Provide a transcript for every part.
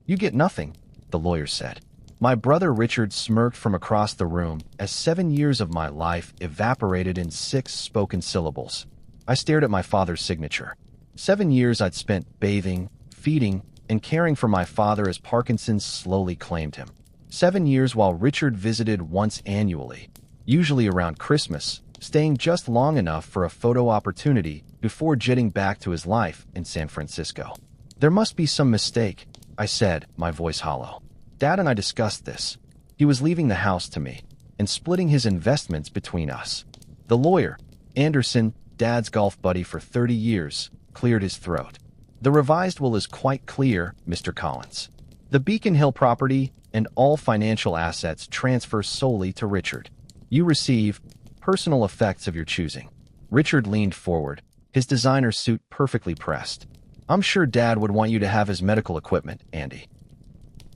You get nothing, the lawyer said. My brother Richard smirked from across the room as 7 years of my life evaporated in 6 spoken syllables. I stared at my father's signature. 7 years I'd spent bathing, feeding, and caring for my father as Parkinson slowly claimed him. 7 years while Richard visited once annually, usually around Christmas, staying just long enough for a photo opportunity before jetting back to his life in San Francisco. There must be some mistake, I said, my voice hollow. Dad and I discussed this. He was leaving the house to me and splitting his investments between us. The lawyer, Anderson, Dad's golf buddy for 30 years, cleared his throat. The revised will is quite clear, Mr. Collins. The Beacon Hill property and all financial assets transfer solely to Richard. You receive personal effects of your choosing. Richard leaned forward, his designer suit perfectly pressed. I'm sure Dad would want you to have his medical equipment, Andy.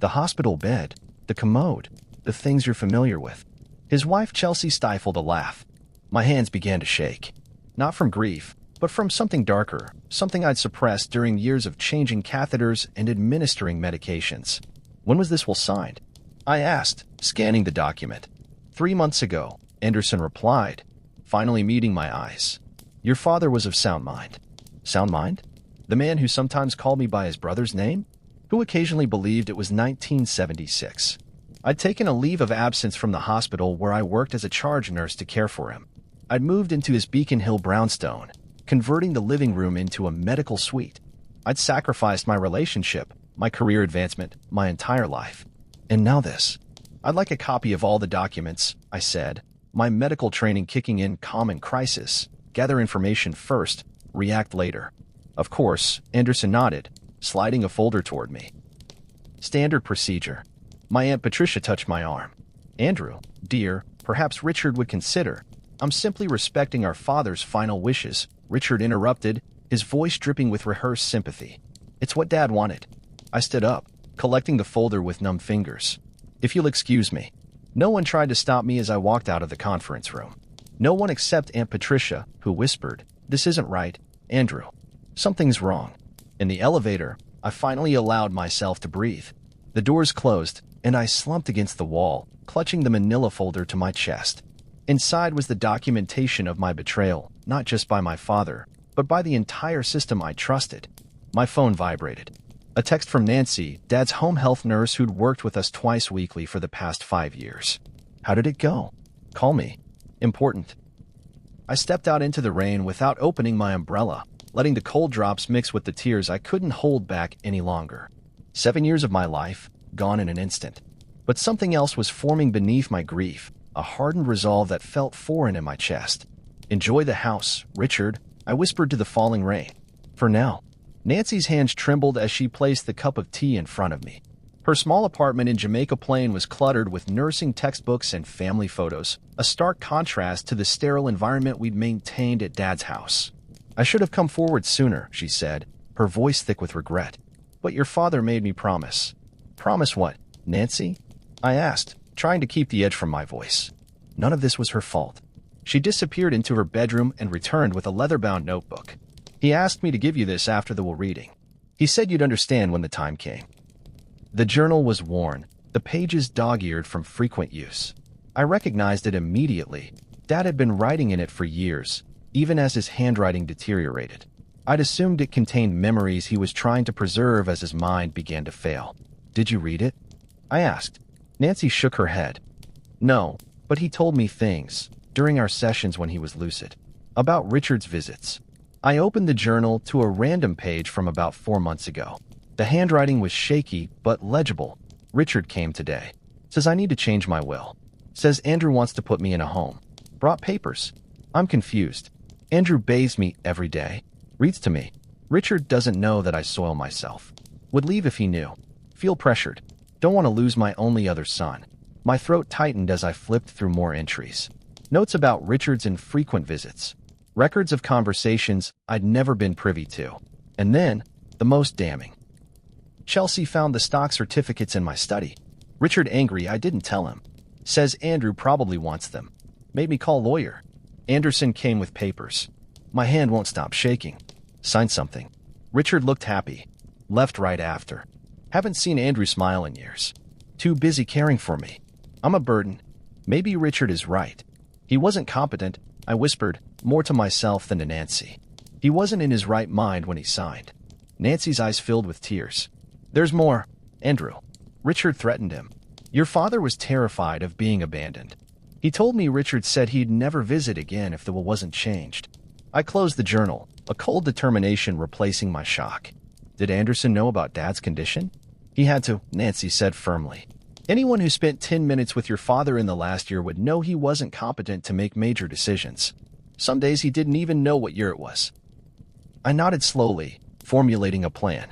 The hospital bed, the commode, the things you're familiar with. His wife Chelsea stifled a laugh. My hands began to shake. Not from grief, but from something darker, something I'd suppressed during years of changing catheters and administering medications. When was this will signed? I asked, scanning the document. 3 months ago, Anderson replied, finally meeting my eyes. Your father was of sound mind. Sound mind? The man who sometimes called me by his brother's name? Who occasionally believed it was 1976. I'd taken a leave of absence from the hospital where I worked as a charge nurse to care for him. I'd moved into his Beacon Hill brownstone, converting the living room into a medical suite. I'd sacrificed my relationship, my career advancement, my entire life. And now this. I'd like a copy of all the documents, I said, my medical training kicking in common crisis. Gather information first, react later. Of course, Anderson nodded, sliding a folder toward me. Standard procedure. My Aunt Patricia touched my arm. Andrew, dear, perhaps Richard would consider. I'm simply respecting our father's final wishes, Richard interrupted, his voice dripping with rehearsed sympathy. It's what Dad wanted. I stood up, collecting the folder with numb fingers. If you'll excuse me. No one tried to stop me as I walked out of the conference room. No one except Aunt Patricia, who whispered, This isn't right, Andrew. Something's wrong. In the elevator, I finally allowed myself to breathe. The doors closed, and I slumped against the wall, clutching the manila folder to my chest. Inside was the documentation of my betrayal, not just by my father, but by the entire system I trusted. My phone vibrated. A text from Nancy, Dad's home health nurse who'd worked with us twice weekly for the past 5 years. How did it go? Call me. Important. I stepped out into the rain without opening my umbrella, letting the cold drops mix with the tears I couldn't hold back any longer. 7 years of my life, gone in an instant. But something else was forming beneath my grief, a hardened resolve that felt foreign in my chest. Enjoy the house, Richard, I whispered to the falling rain. For now. Nancy's hands trembled as she placed the cup of tea in front of me. Her small apartment in Jamaica Plain was cluttered with nursing textbooks and family photos, a stark contrast to the sterile environment we'd maintained at Dad's house. I should have come forward sooner, she said, her voice thick with regret. But your father made me promise. Promise what, Nancy? I asked, trying to keep the edge from my voice. None of this was her fault. She disappeared into her bedroom and returned with a leather-bound notebook. He asked me to give you this after the will reading. He said you'd understand when the time came. The journal was worn, the pages dog-eared from frequent use. I recognized it immediately. Dad had been writing in it for years, even as his handwriting deteriorated. I'd assumed it contained memories he was trying to preserve as his mind began to fail. Did you read it? I asked. Nancy shook her head. No, but he told me things, during our sessions when he was lucid, about Richard's visits. I opened the journal to a random page from about 4 months ago. The handwriting was shaky, but legible. Richard came today. Says I need to change my will. Says Andrew wants to put me in a home. Brought papers. I'm confused. Andrew bathes me every day. Reads to me. Richard doesn't know that I soil myself. Would leave if he knew. Feel pressured. Don't want to lose my only other son. My throat tightened as I flipped through more entries. Notes about Richard's infrequent visits. Records of conversations I'd never been privy to. And then, the most damning. Chelsea found the stock certificates in my study. Richard angry I didn't tell him. Says Andrew probably wants them. Made me call lawyer. Anderson came with papers. My hand won't stop shaking. Signed something. Richard looked happy. Left right after. Haven't seen Andrew smile in years. Too busy caring for me. I'm a burden. Maybe Richard is right. He wasn't competent, I whispered, more to myself than to Nancy. He wasn't in his right mind when he signed. Nancy's eyes filled with tears. There's more, Andrew. Richard threatened him. Your father was terrified of being abandoned. He told me Richard said he'd never visit again if the will wasn't changed. I closed the journal, a cold determination replacing my shock. Did Anderson know about Dad's condition? He had to, Nancy said firmly. Anyone who spent 10 minutes with your father in the last year would know he wasn't competent to make major decisions. Some days he didn't even know what year it was. I nodded slowly, formulating a plan.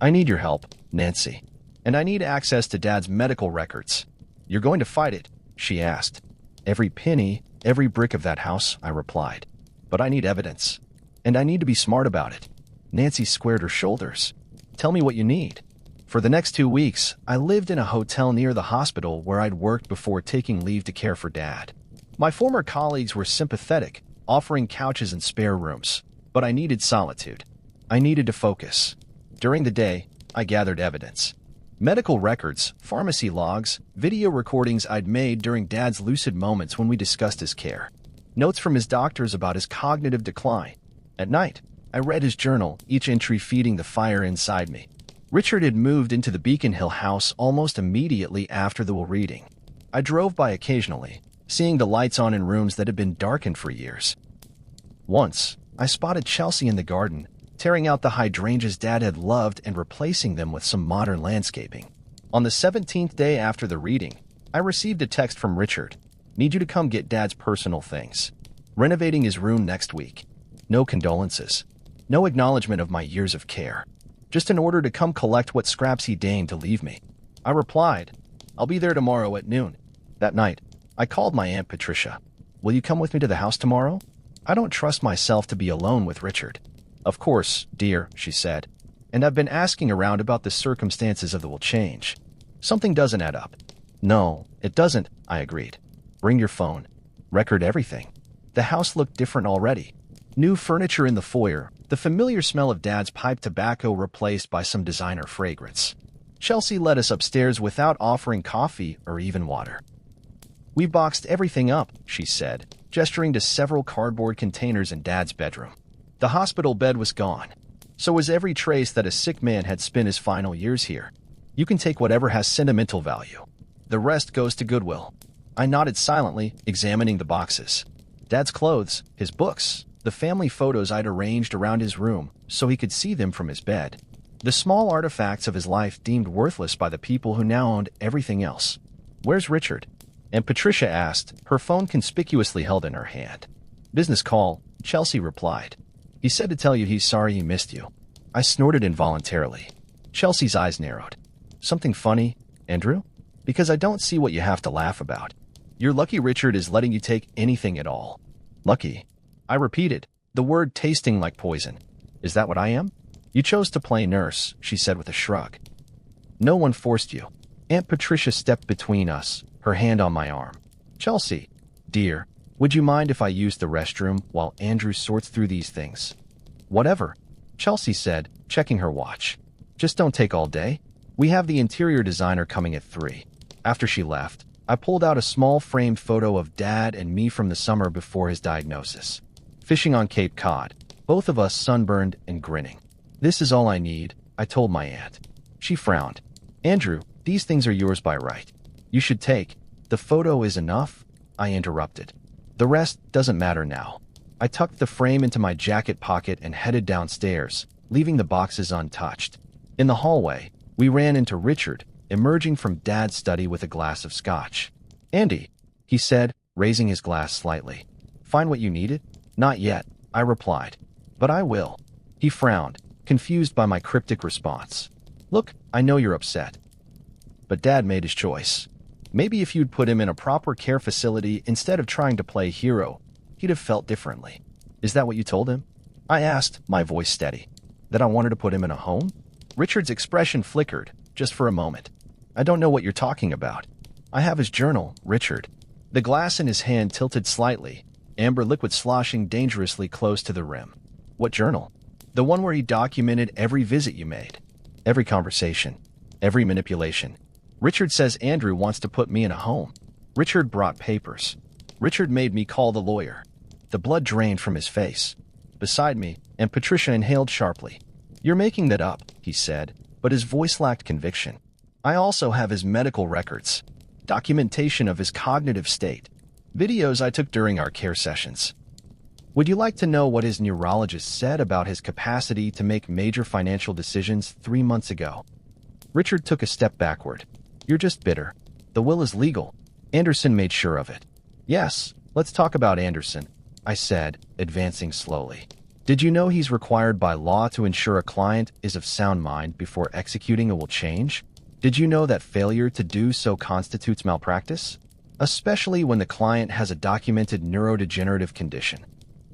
I need your help, Nancy. And I need access to Dad's medical records. You're going to fight it, she asked. Every penny, every brick of that house, I replied. But I need evidence. And I need to be smart about it. Nancy squared her shoulders. Tell me what you need. For the next 2 weeks, I lived in a hotel near the hospital where I'd worked before taking leave to care for Dad. My former colleagues were sympathetic, offering couches and spare rooms. But I needed solitude. I needed to focus. During the day, I gathered evidence. Medical records, pharmacy logs, video recordings I'd made during Dad's lucid moments when we discussed his care. Notes from his doctors about his cognitive decline. At night, I read his journal, each entry feeding the fire inside me. Richard had moved into the Beacon Hill house almost immediately after the will reading. I drove by occasionally, seeing the lights on in rooms that had been darkened for years. Once, I spotted Chelsea in the garden, tearing out the hydrangeas Dad had loved and replacing them with some modern landscaping. On the 17th day after the reading, I received a text from Richard. Need you to come get Dad's personal things. Renovating his room next week. No condolences. No acknowledgement of my years of care. Just an order to come collect what scraps he deigned to leave me. I replied, I'll be there tomorrow at noon. That night, I called my Aunt Patricia. Will you come with me to the house tomorrow? I don't trust myself to be alone with Richard. Of course, dear, she said. And I've been asking around about the circumstances of the will change. Something doesn't add up. No, it doesn't, I agreed. Bring your phone. Record everything. The house looked different already. New furniture in the foyer, the familiar smell of Dad's pipe tobacco replaced by some designer fragrance. Chelsea led us upstairs without offering coffee or even water. We boxed everything up, she said, gesturing to several cardboard containers in Dad's bedroom. The hospital bed was gone. So was every trace that a sick man had spent his final years here. You can take whatever has sentimental value. The rest goes to Goodwill. I nodded silently, examining the boxes. Dad's clothes, his books, the family photos I'd arranged around his room so he could see them from his bed. The small artifacts of his life deemed worthless by the people who now owned everything else. Where's Richard? And Patricia asked, her phone conspicuously held in her hand. Business call, Chelsea replied. He said to tell you he's sorry he missed you. I snorted involuntarily. Chelsea's eyes narrowed. Something funny, Andrew? Because I don't see what you have to laugh about. You're lucky Richard is letting you take anything at all. Lucky. I repeated, the word tasting like poison. Is that what I am? You chose to play nurse, she said with a shrug. No one forced you. Aunt Patricia stepped between us, her hand on my arm. Chelsea, dear, would you mind if I use the restroom while Andrew sorts through these things? Whatever, Chelsea said, checking her watch. Just don't take all day. We have the interior designer coming at 3. After she left, I pulled out a small framed photo of Dad and me from the summer before his diagnosis. Fishing on Cape Cod, both of us sunburned and grinning. This is all I need, I told my aunt. She frowned. Andrew, these things are yours by right. You should take. The photo is enough? I interrupted. The rest doesn't matter now. I tucked the frame into my jacket pocket and headed downstairs, leaving the boxes untouched. In the hallway, we ran into Richard, emerging from Dad's study with a glass of scotch. Andy, he said, raising his glass slightly. Find what you needed? Not yet, I replied. But I will. He frowned, confused by my cryptic response. Look, I know you're upset. But Dad made his choice. Maybe if you'd put him in a proper care facility instead of trying to play hero, he'd have felt differently. Is that what you told him? I asked, my voice steady. That I wanted to put him in a home? Richard's expression flickered, just for a moment. I don't know what you're talking about. I have his journal, Richard. The glass in his hand tilted slightly, amber liquid sloshing dangerously close to the rim. What journal? The one where he documented every visit you made. Every conversation. Every manipulation. Richard says Andrew wants to put me in a home. Richard brought papers. Richard made me call the lawyer. The blood drained from his face. Beside me, and Patricia inhaled sharply. You're making that up, he said, but his voice lacked conviction. I also have his medical records. Documentation of his cognitive state. Videos I took during our care sessions. Would you like to know what his neurologist said about his capacity to make major financial decisions 3 months ago? Richard took a step backward. You're just bitter. The will is legal. Anderson made sure of it. Yes, let's talk about Anderson, I said, advancing slowly. Did you know he's required by law to ensure a client is of sound mind before executing a will change? Did you know that failure to do so constitutes malpractice? Especially when the client has a documented neurodegenerative condition.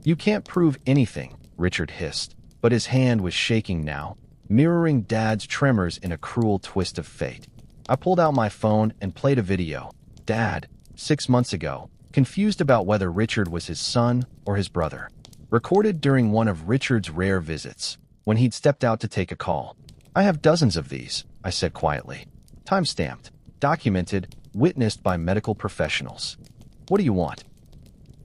You can't prove anything, Richard hissed, but his hand was shaking now, mirroring Dad's tremors in a cruel twist of fate. I pulled out my phone and played a video. Dad, 6 months ago, confused about whether Richard was his son or his brother. Recorded during one of Richard's rare visits, when he'd stepped out to take a call. I have dozens of these, I said quietly. Time-stamped, documented, witnessed by medical professionals. What do you want?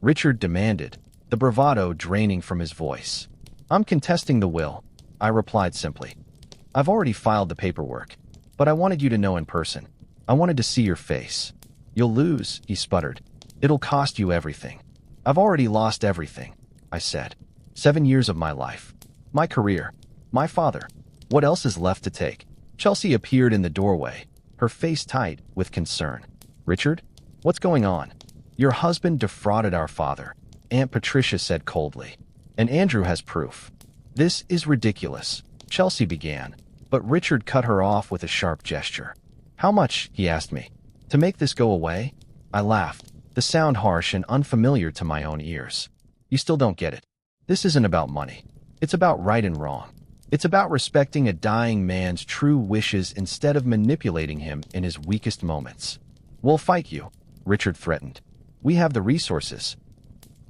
Richard demanded, the bravado draining from his voice. I'm contesting the will, I replied simply. I've already filed the paperwork, but I wanted you to know in person. I wanted to see your face. You'll lose, he sputtered. It'll cost you everything. I've already lost everything, I said. 7 years of my life. My career. My father. What else is left to take? Chelsea appeared in the doorway, her face tight with concern. Richard? What's going on? Your husband defrauded our father, Aunt Patricia said coldly. And Andrew has proof. This is ridiculous, Chelsea began, but Richard cut her off with a sharp gesture. How much, he asked me, to make this go away? I laughed, the sound harsh and unfamiliar to my own ears. You still don't get it. This isn't about money. It's about right and wrong. It's about respecting a dying man's true wishes instead of manipulating him in his weakest moments. We'll fight you, Richard threatened. We have the resources.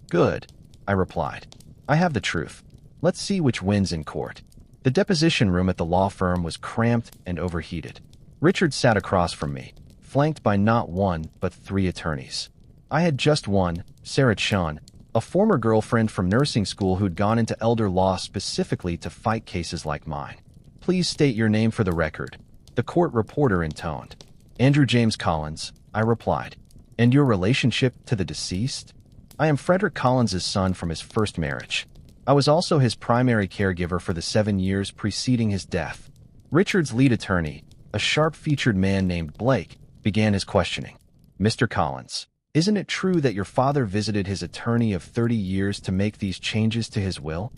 Good, I replied. I have the truth. Let's see which wins in court. The deposition room at the law firm was cramped and overheated. Richard sat across from me, flanked by not one but 3 attorneys. I had just one, Sarah Chun, a former girlfriend from nursing school who'd gone into elder law specifically to fight cases like mine. Please state your name for the record, the court reporter intoned. Andrew James Collins, I replied. And your relationship to the deceased? I am Frederick Collins's son from his first marriage. I was also his primary caregiver for the 7 years preceding his death. Richard's lead attorney, a sharp-featured man named Blake, began his questioning. Mr. Collins, isn't it true that your father visited his attorney of 30 years to make these changes to his will?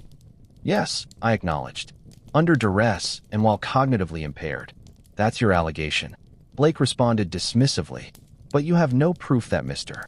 Yes, I acknowledged. Under duress and while cognitively impaired. That's your allegation. Blake responded dismissively. But you have no proof that Mr.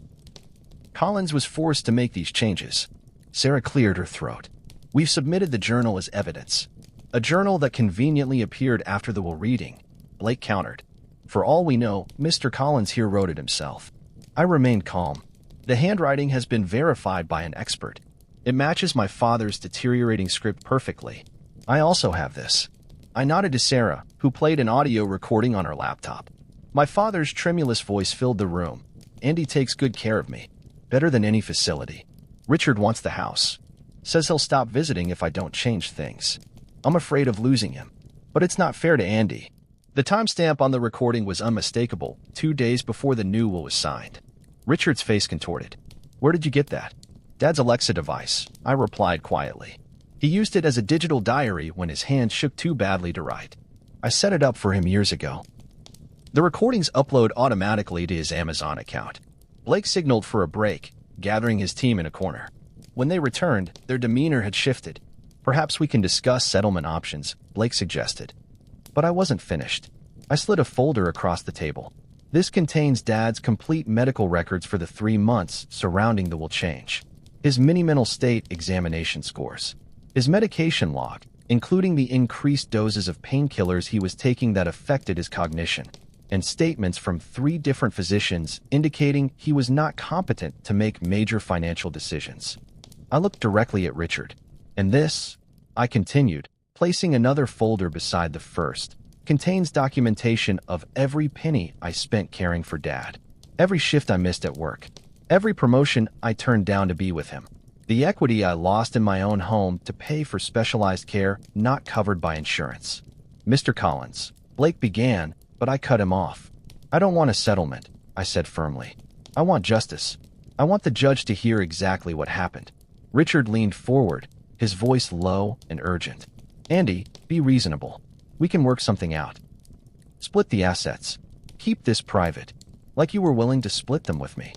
Collins was forced to make these changes. Sarah cleared her throat. We've submitted the journal as evidence. A journal that conveniently appeared after the will reading, Blake countered. For all we know, Mr. Collins here wrote it himself. I remained calm. The handwriting has been verified by an expert. It matches my father's deteriorating script perfectly. I also have this. I nodded to Sarah, who played an audio recording on her laptop. My father's tremulous voice filled the room. Andy takes good care of me. Better than any facility. Richard wants the house. Says he'll stop visiting if I don't change things. I'm afraid of losing him. But it's not fair to Andy. The timestamp on the recording was unmistakable, 2 days before the new will was signed. Richard's face contorted. Where did you get that? Dad's Alexa device, I replied quietly. He used it as a digital diary when his hand shook too badly to write. I set it up for him years ago. The recordings upload automatically to his Amazon account. Blake signaled for a break, gathering his team in a corner. When they returned, their demeanor had shifted. Perhaps we can discuss settlement options, Blake suggested. But I wasn't finished. I slid a folder across the table. This contains Dad's complete medical records for the 3 months surrounding the will change. His mini-mental state examination scores. His medication log, including the increased doses of painkillers he was taking that affected his cognition. And statements from 3 different physicians indicating he was not competent to make major financial decisions. I looked directly at Richard. And this, I continued, placing another folder beside the first, contains documentation of every penny I spent caring for Dad, every shift I missed at work, every promotion I turned down to be with him, the equity I lost in my own home to pay for specialized care not covered by insurance. Mr. Collins, Blake began, but I cut him off. I don't want a settlement, I said firmly. I want justice. I want the judge to hear exactly what happened. Richard leaned forward, his voice low and urgent. Andy, be reasonable. We can work something out. Split the assets. Keep this private, like you were willing to split them with me.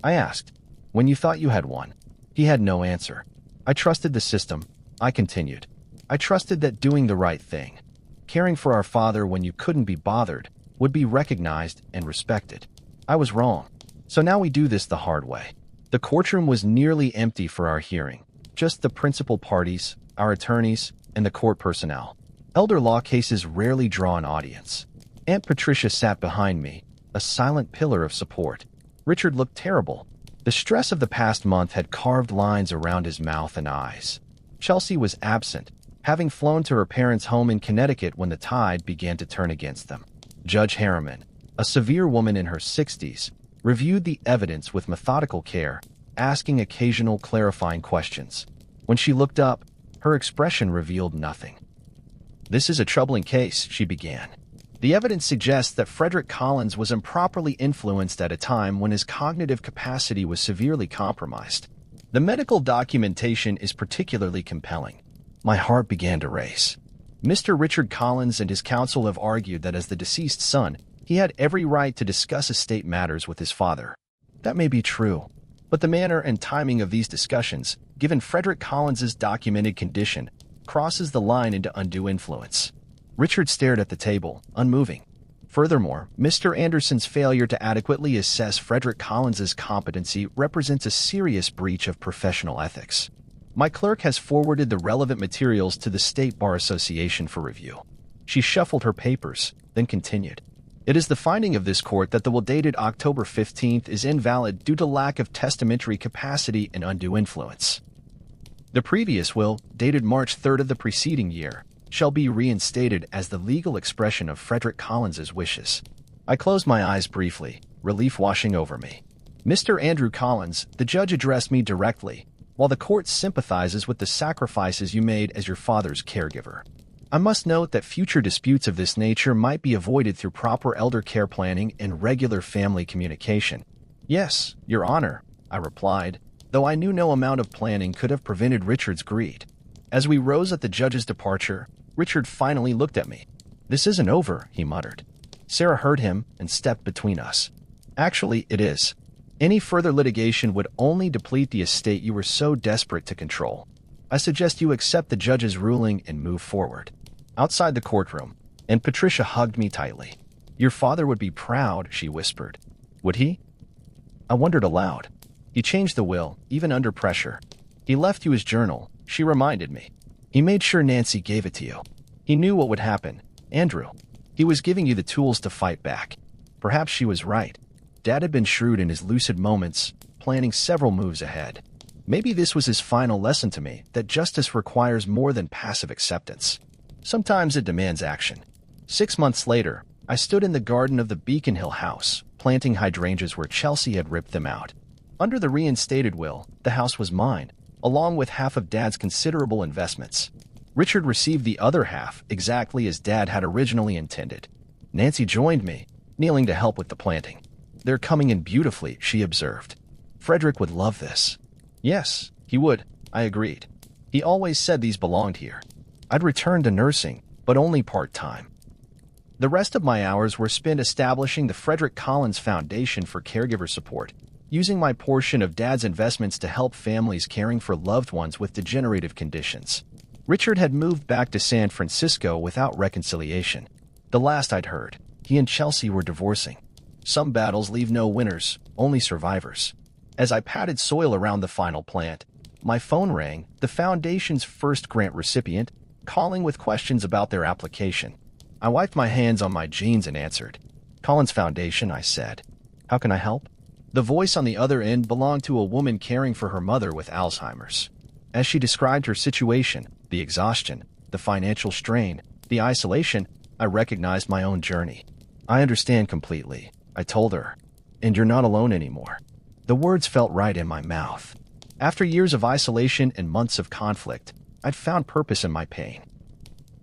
I asked, when you thought you had won. He had no answer. I trusted the system, I continued. I trusted that doing the right thing, caring for our father when you couldn't be bothered, would be recognized and respected. I was wrong. So now we do this the hard way. The courtroom was nearly empty for our hearing. Just the principal parties, our attorneys, and the court personnel. Elder law cases rarely draw an audience. Aunt Patricia sat behind me, a silent pillar of support. Richard looked terrible. The stress of the past month had carved lines around his mouth and eyes. Chelsea was absent, having flown to her parents' home in Connecticut when the tide began to turn against them. Judge Harriman, a severe woman in her 60s, reviewed the evidence with methodical care, asking occasional clarifying questions. When she looked up, her expression revealed nothing. This is a troubling case, she began. The evidence suggests that Frederick Collins was improperly influenced at a time when his cognitive capacity was severely compromised. The medical documentation is particularly compelling. My heart began to race. Mr. Richard Collins and his counsel have argued that as the deceased son, he had every right to discuss estate matters with his father. That may be true, but the manner and timing of these discussions, given Frederick Collins's documented condition, crosses the line into undue influence. Richard stared at the table, unmoving. Furthermore, Mr. Anderson's failure to adequately assess Frederick Collins's competency represents a serious breach of professional ethics. My clerk has forwarded the relevant materials to the State Bar Association for review. She shuffled her papers, then continued. It is the finding of this court that the will dated October 15th is invalid due to lack of testamentary capacity and undue influence. The previous will, dated March 3rd of the preceding year, shall be reinstated as the legal expression of Frederick Collins's wishes. I closed my eyes briefly, relief washing over me. Mr. Andrew Collins, the judge addressed me directly, while the court sympathizes with the sacrifices you made as your father's caregiver. I must note that future disputes of this nature might be avoided through proper elder care planning and regular family communication. Yes, Your Honor, I replied, though I knew no amount of planning could have prevented Richard's greed. As we rose at the judge's departure, Richard finally looked at me. This isn't over, he muttered. Sarah heard him and stepped between us. Actually, it is. Any further litigation would only deplete the estate you were so desperate to control. I suggest you accept the judge's ruling and move forward. Outside the courtroom, Aunt Patricia hugged me tightly. Your father would be proud, she whispered. Would he? I wondered aloud. He changed the will, even under pressure. He left you his journal, she reminded me. He made sure Nancy gave it to you. He knew what would happen. Andrew. He was giving you the tools to fight back. Perhaps she was right. Dad had been shrewd in his lucid moments, planning several moves ahead. Maybe this was his final lesson to me, that justice requires more than passive acceptance. Sometimes it demands action. 6 months later, I stood in the garden of the Beacon Hill house, planting hydrangeas where Chelsea had ripped them out. Under the reinstated will, the house was mine, along with half of Dad's considerable investments. Richard received the other half, exactly as Dad had originally intended. Nancy joined me, kneeling to help with the planting. They're coming in beautifully, she observed. Frederick would love this. Yes, he would, I agreed. He always said these belonged here. I'd return to nursing, but only part-time. The rest of my hours were spent establishing the Frederick Collins Foundation for Caregiver Support, using my portion of Dad's investments to help families caring for loved ones with degenerative conditions. Richard had moved back to San Francisco without reconciliation. The last I'd heard, he and Chelsea were divorcing. Some battles leave no winners, only survivors. As I patted soil around the final plant, my phone rang, the Foundation's first grant recipient, calling with questions about their application. I wiped my hands on my jeans and answered. Collins Foundation, I said. How can I help? The voice on the other end belonged to a woman caring for her mother with Alzheimer's. As she described her situation, the exhaustion, the financial strain, the isolation, I recognized my own journey. I understand completely, I told her. And you're not alone anymore. The words felt right in my mouth. After years of isolation and months of conflict, I'd found purpose in my pain.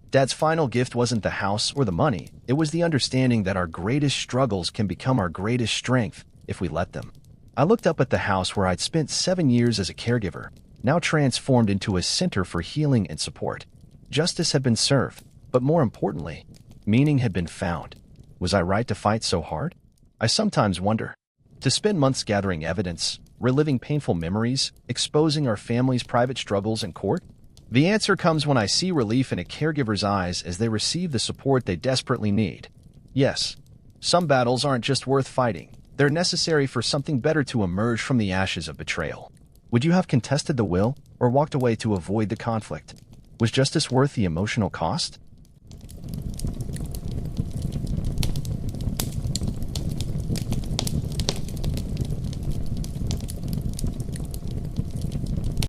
Dad's final gift wasn't the house or the money. It was the understanding that our greatest struggles can become our greatest strength if we let them. I looked up at the house where I'd spent 7 years as a caregiver, now transformed into a center for healing and support. Justice had been served, but more importantly, meaning had been found. Was I right to fight so hard? I sometimes wonder. To spend months gathering evidence, reliving painful memories, exposing our family's private struggles in court? The answer comes when I see relief in a caregiver's eyes as they receive the support they desperately need. Yes, some battles aren't just worth fighting. They're necessary for something better to emerge from the ashes of betrayal. Would you have contested the will or walked away to avoid the conflict? Was justice worth the emotional cost?